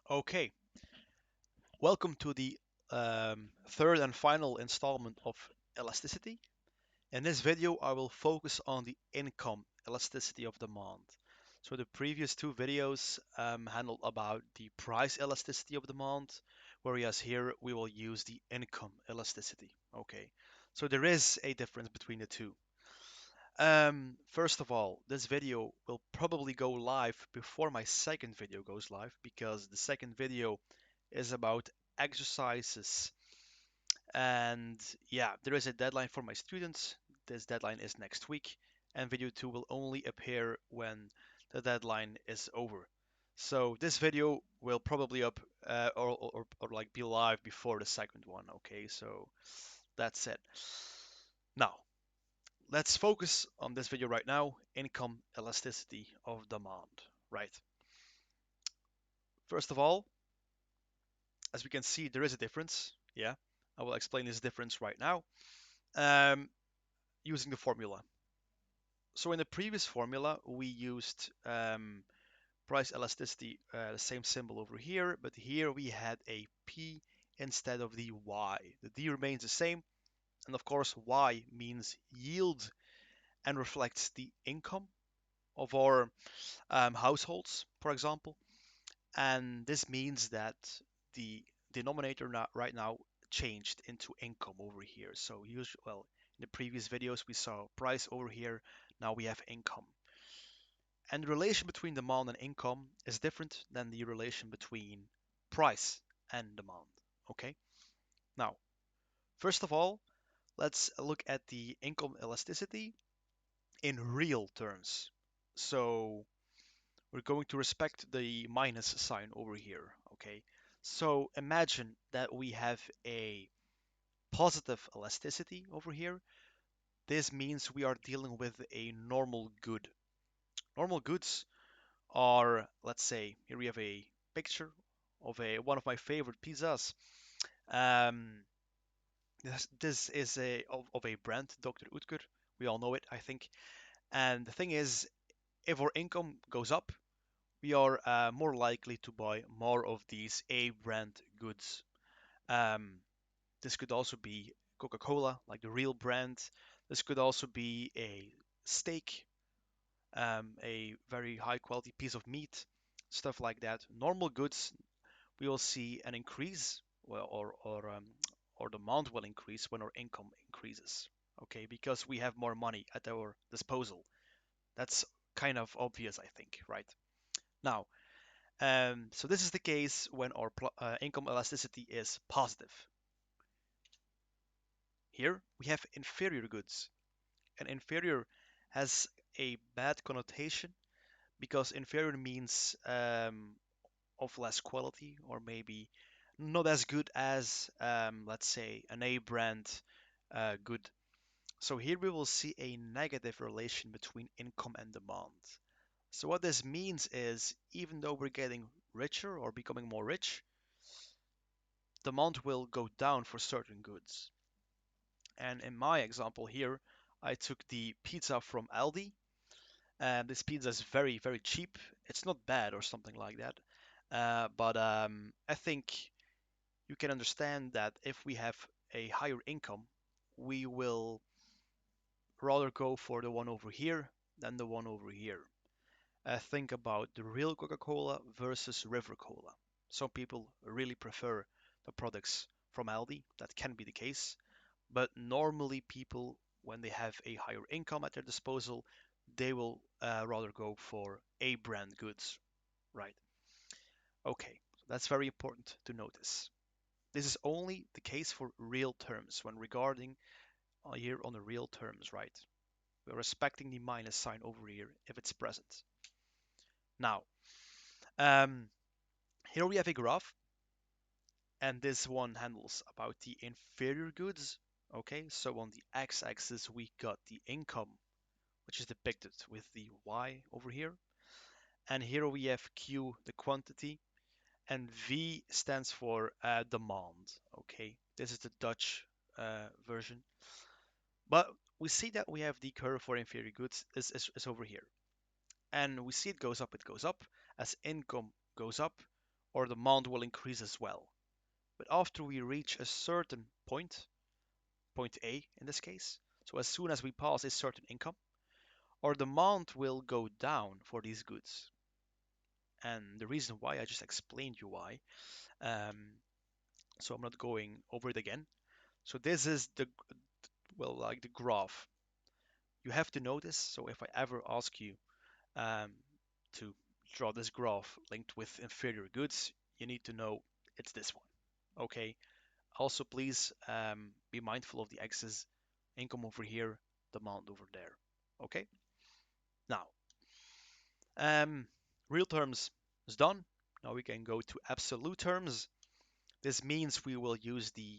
Okay, welcome to the third and final installment of elasticity. In this video, I will focus on the income elasticity of demand. So the previous two videos handled about the price elasticity of demand, whereas here we will use the income elasticity. Okay, so there is a difference between the two. First of all, this video will probably go live before my second video goes live because the second video is about exercises. And yeah, there is a deadline for my students. This deadline is next week, and video 2 will only appear when the deadline is over. So this video will probably up or like be live before the second one. Okay, so that's it. Now, let's focus on this video right now, income elasticity of demand, right? First of all, as we can see, there is a difference. Yeah, I will explain this difference right now um, using the formula. So in the previous formula, we used price elasticity, the same symbol over here, but here we had a P instead of the Y. The D remains the same, and of course Y means yield and reflects the income of our households, for example. And this means that the denominator right now changed into income over here. So usually, well, in the previous videos we saw price over here, now we have income. And the relation between demand and income is different than the relation between price and demand. Okay, now first of all, let's look at the income elasticity in real terms. So we're going to respect the minus sign over here, okay? So imagine that we have a positive elasticity over here. This means we are dealing with a normal good. Normal goods are, let's say, here we have a picture of one of my favorite pizzas. Um, this is of a brand, Dr. Utker. We all know it, I think. And the thing is, if our income goes up, we are more likely to buy more of these A brand goods. Um, this could also be Coca-Cola, like the real brand. This could also be a steak, a very high quality piece of meat, stuff like that. Normal goods, we will see an increase, well, or demand will increase when our income increases. Okay, because we have more money at our disposal. That's kind of obvious, I think, right? Now, so this is the case when our income elasticity is positive. Here we have inferior goods, and inferior has a bad connotation because inferior means of less quality or maybe not as good as, let's say, an A brand good. So here we will see a negative relation between income and demand. So what this means is even though we're getting richer or becoming more rich, demand will go down for certain goods. And in my example here, I took the pizza from Aldi. And this pizza is very, very cheap. It's not bad or something like that. But I think you can understand that if we have a higher income, we will rather go for the one over here than the one over here. Think about the real Coca-Cola versus River Cola. Some people really prefer the products from Aldi. That can be the case. But normally people, when they have a higher income at their disposal, they will rather go for A brand goods, right? Okay, so that's very important to notice. This is only the case for real terms when regarding here on the real terms, right? We're respecting the minus sign over here if it's present. Now, um, here we have a graph, and this one handles about the inferior goods. Okay, so on the x-axis we got the income, which is depicted with the y over here. And here we have Q, the quantity, and V stands for demand. Okay, this is the Dutch version. But we see that we have the curve for inferior goods is over here. And we see it goes up as income goes up, or the demand will increase as well. But after we reach a certain point, point A in this case, so as soon as we pass a certain income, our demand will go down for these goods. And the reason why, I just explained you why. Um, so I'm not going over it again. So this is the, well, like the graph. You have to notice, so if I ever ask you um, to draw this graph linked with inferior goods, you need to know it's this one. Okay. Also, please be mindful of the x's, income over here, demand over there. Okay. Now, um, real terms is done. Now we can go to absolute terms. This means we will use the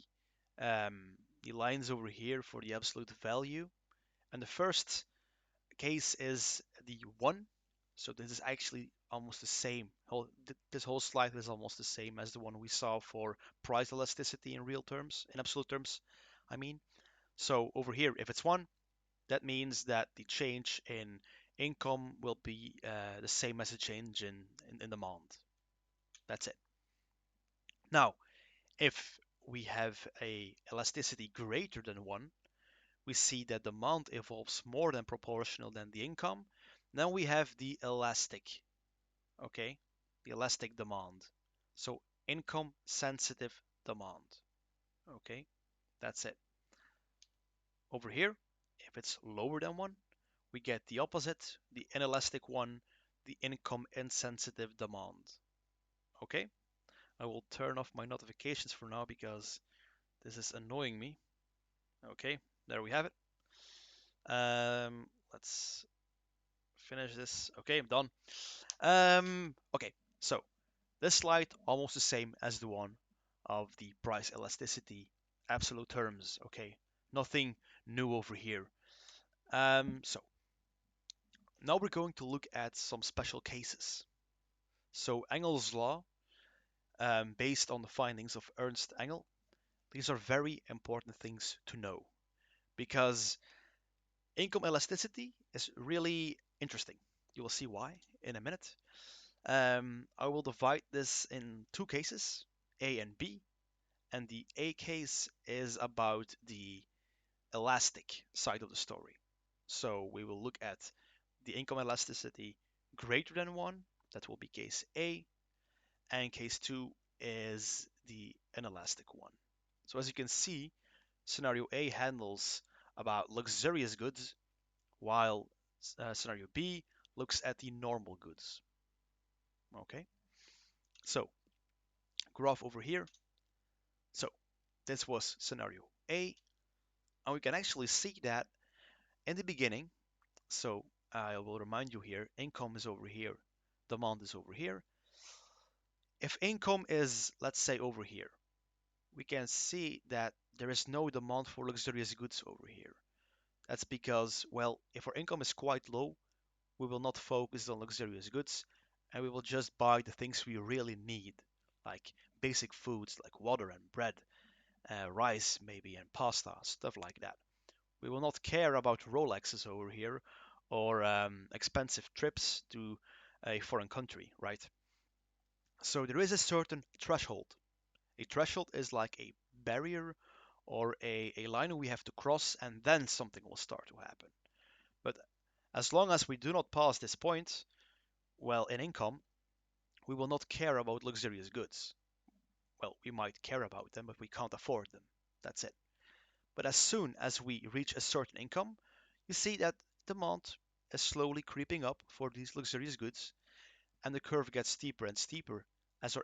lines over here for the absolute value. And the first case is the 1. So this is actually almost the same. This whole slide is almost the same as the one we saw for price elasticity in real terms, in absolute terms, I mean. So over here, if it's 1, that means that the change in income will be the same as the change in demand. That's it. Now, if we have a elasticity greater than 1, we see that demand evolves more than proportional than the income. Then we have the elastic, okay? The elastic demand. So income sensitive demand, okay? That's it. Over here, if it's lower than 1, we get the opposite, the inelastic one, the income insensitive demand, okay? I will turn off my notifications for now because this is annoying me. Okay, there we have it. Let's finish this. Okay, I'm done. Okay, so this slide almost the same as the one of the price elasticity absolute terms. Okay, nothing new over here. So now we're going to look at some special cases. So Engel's law, based on the findings of Ernst Engel, these are very important things to know because income elasticity is really interesting. You will see why in a minute. I will divide this in two cases, A and B, and the A case is about the elastic side of the story. So we will look at the income elasticity greater than 1, that will be case A, and case 2 is the inelastic one. So as you can see, scenario A handles about luxurious goods, while scenario B looks at the normal goods. Okay, so graph over here. So this was scenario A, and we can actually see that in the beginning. So I will remind you here, income is over here, demand is over here. If income is, let's say, over here, we can see that there is no demand for luxurious goods over here. That's because, well, if our income is quite low, we will not focus on luxurious goods and we will just buy the things we really need, like basic foods like water and bread, rice maybe, and pasta, stuff like that. We will not care about Rolexes over here or expensive trips to a foreign country, right? So there is a certain threshold. A threshold is like a barrier or a line we have to cross, and then something will start to happen. But as long as we do not pass this point, well, in income, we will not care about luxurious goods. Well, we might care about them, but we can't afford them. That's it. But as soon as we reach a certain income, you see that demand is slowly creeping up for these luxurious goods, and the curve gets steeper and steeper as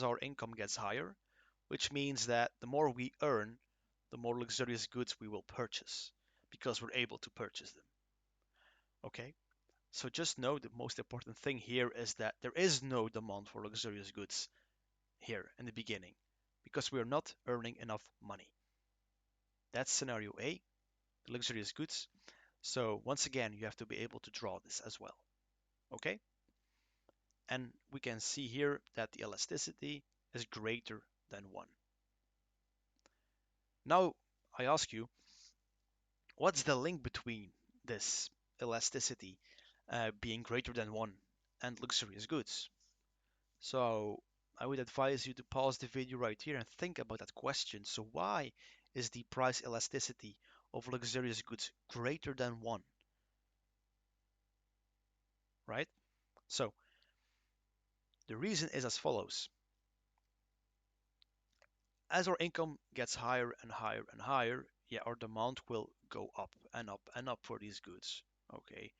our income gets higher, which means that the more we earn, the more luxurious goods we will purchase because we're able to purchase them. Okay? So just know the most important thing here is that there is no demand for luxurious goods here in the beginning because we are not earning enough money. That's scenario A, the luxurious goods. So once again, you have to be able to draw this as well. Okay? And we can see here that the elasticity is greater than 1. Now, I ask you, what's the link between this elasticity being greater than 1 and luxurious goods? So I would advise you to pause the video right here and think about that question. So why is the price elasticity of luxurious goods greater than 1, right? So the reason is as follows. As our income gets higher and higher and higher, yeah, our demand will go up and up and up for these goods. Okay,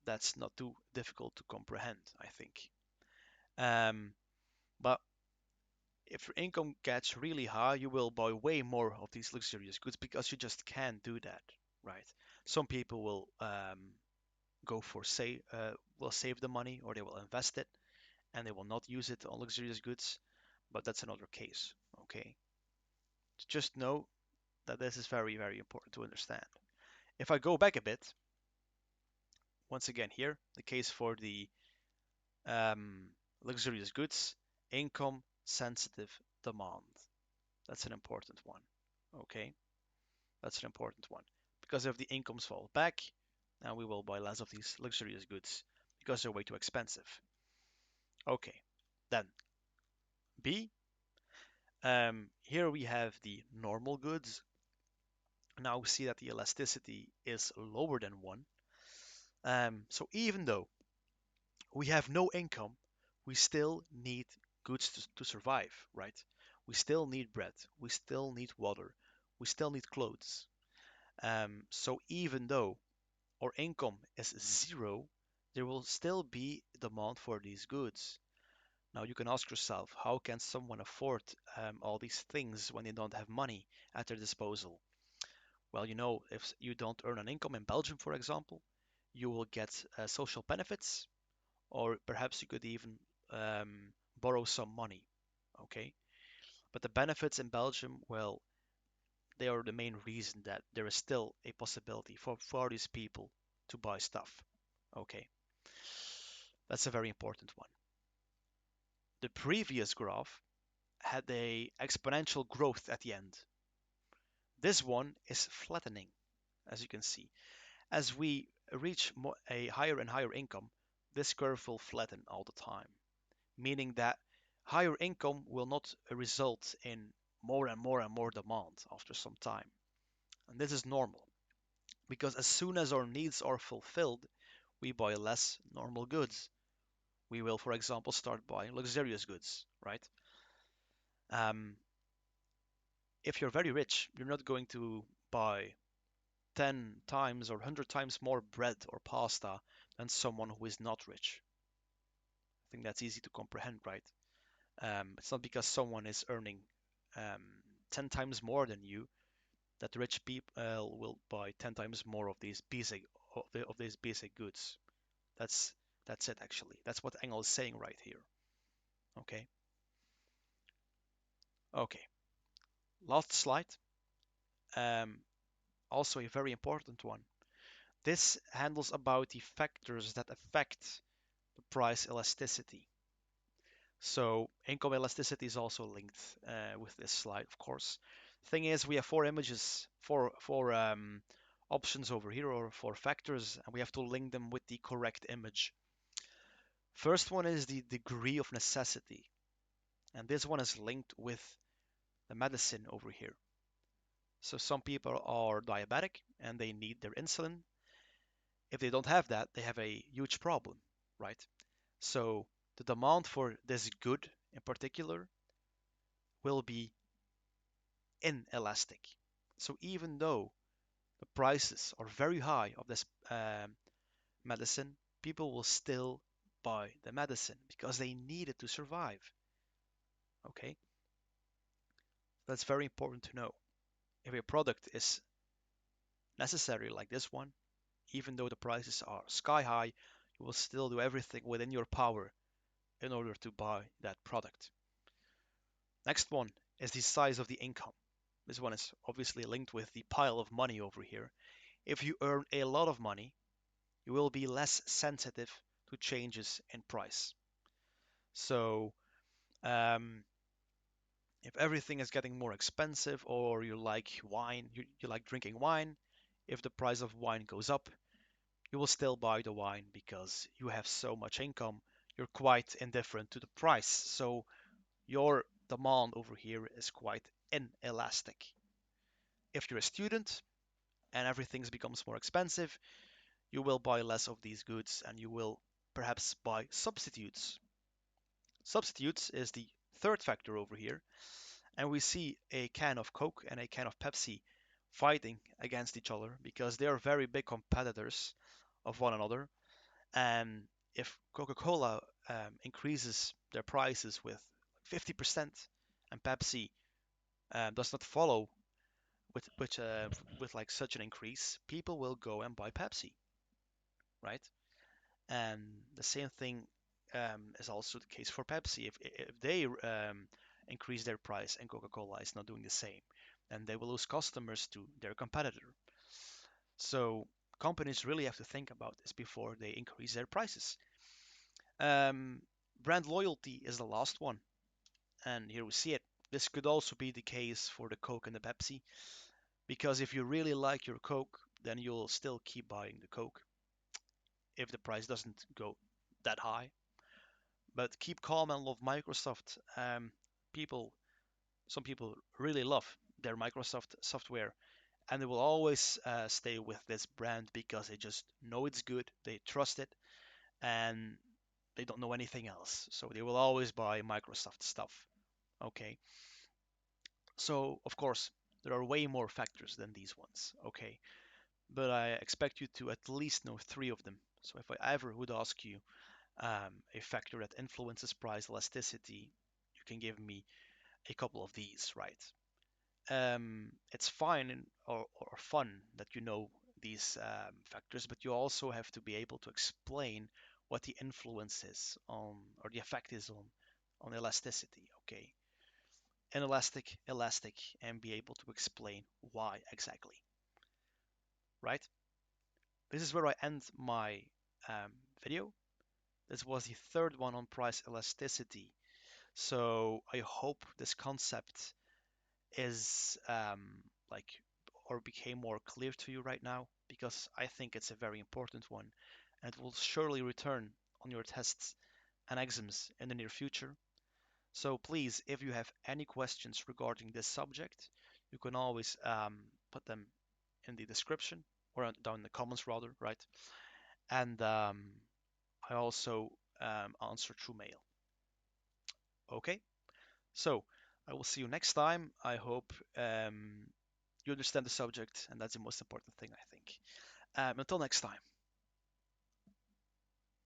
that's not too difficult to comprehend, I think. But if your income gets really high, you will buy way more of these luxurious goods because you just can't do that, right? Some people will go for will save the money or they will invest it and they will not use it on luxurious goods, but that's another case, okay? Just know that this is very, very important to understand. If I go back a bit, once again here, the case for the um, luxurious goods, income sensitive demand. That's an important one. Okay, that's an important one. Because if the incomes fall back, now we will buy less of these luxurious goods because they're way too expensive. Okay, then B. Here we have the normal goods. Now we see that the elasticity is lower than 1. So even though we have no income, we still need goods to survive, right? We still need bread, we still need water, we still need clothes. So even though our income is 0, there will still be demand for these goods. Now you can ask yourself, how can someone afford all these things when they don't have money at their disposal? Well, if you don't earn an income in Belgium, for example, you will get social benefits, or perhaps you could even borrow some money. Okay, but the benefits in Belgium, well, they are the main reason that there is still a possibility for these people to buy stuff. Okay, that's a very important one. The previous graph had a exponential growth at the end. This one is flattening, as you can see. As we reach a higher and higher income, this curve will flatten all the time, meaning that higher income will not result in more and more and more demand after some time. And this is normal because as soon as our needs are fulfilled, we buy less normal goods. We will, for example, start buying luxurious goods, right? Um, if you're very rich, you're not going to buy 10 times or 100 times more bread or pasta than someone who is not rich. I think that's easy to comprehend, right? It's not because someone is earning um, 10 times more than you that the rich people will buy 10 times more of these basic goods. That's that's it actually. That's what Engel is saying right here. Okay. Okay. Last slide. Um, Also a very important one. This handles about the factors that affect the price elasticity. So income elasticity is also linked with this slide, of course. Thing is, we have four images, four options over here, or four factors, and we have to link them with the correct image. First one is the degree of necessity, and this one is linked with the medicine over here. So some people are diabetic and they need their insulin. If they don't have that, they have a huge problem, right? So the demand for this good in particular will be inelastic. So even though the prices are very high of this medicine, people will still buy the medicine because they need it to survive. Okay, that's very important to know. If a product is necessary like this one, even though the prices are sky high, you will still do everything within your power in order to buy that product. Next one is the size of the income. This one is obviously linked with the pile of money over here. If you earn a lot of money, you will be less sensitive to changes in price. So, um, if everything is getting more expensive, or you like wine, you like drinking wine, if the price of wine goes up, you will still buy the wine because you have so much income, you're quite indifferent to the price. So your demand over here is quite inelastic. If you're a student and everything becomes more expensive, you will buy less of these goods and you will perhaps buy substitutes. Substitutes is the third factor over here, and we see a can of Coke and a can of Pepsi fighting against each other because they are very big competitors of one another. And if Coca-Cola increases their prices with 50% and Pepsi does not follow with like such an increase, people will go and buy Pepsi, right? And the same thing is also the case for Pepsi. If they increase their price and Coca-Cola is not doing the same, then they will lose customers to their competitor. So companies really have to think about this before they increase their prices. Um, Brand loyalty is the last one, and here we see it. This could also be the case for the Coke and the Pepsi, because if you really like your Coke, then you'll still keep buying the Coke if the price doesn't go that high. But keep calm and love Microsoft. People, some people really love their Microsoft software, and they will always stay with this brand because they just know it's good, they trust it, and they don't know anything else. So they will always buy Microsoft stuff. Okay. So of course there are way more factors than these ones. Okay. But I expect you to at least know three of them. So if I ever would ask you a factor that influences price elasticity, you can give me a couple of these, right? It's fine or fun that you know these factors, but you also have to be able to explain what the influence is on, or the effect is on elasticity, okay? Inelastic, elastic, and be able to explain why exactly, right? This is where I end my video. This was the third one on price elasticity. So I hope this concept is like or became more clear to you right now, because I think it's a very important one and it will surely return on your tests and exams in the near future. So please, if you have any questions regarding this subject, you can always put them in the description or down in the comments rather, right? And I also answer through mail. Okay, so I will see you next time. I hope you understand the subject, and that's the most important thing, I think. Until next time.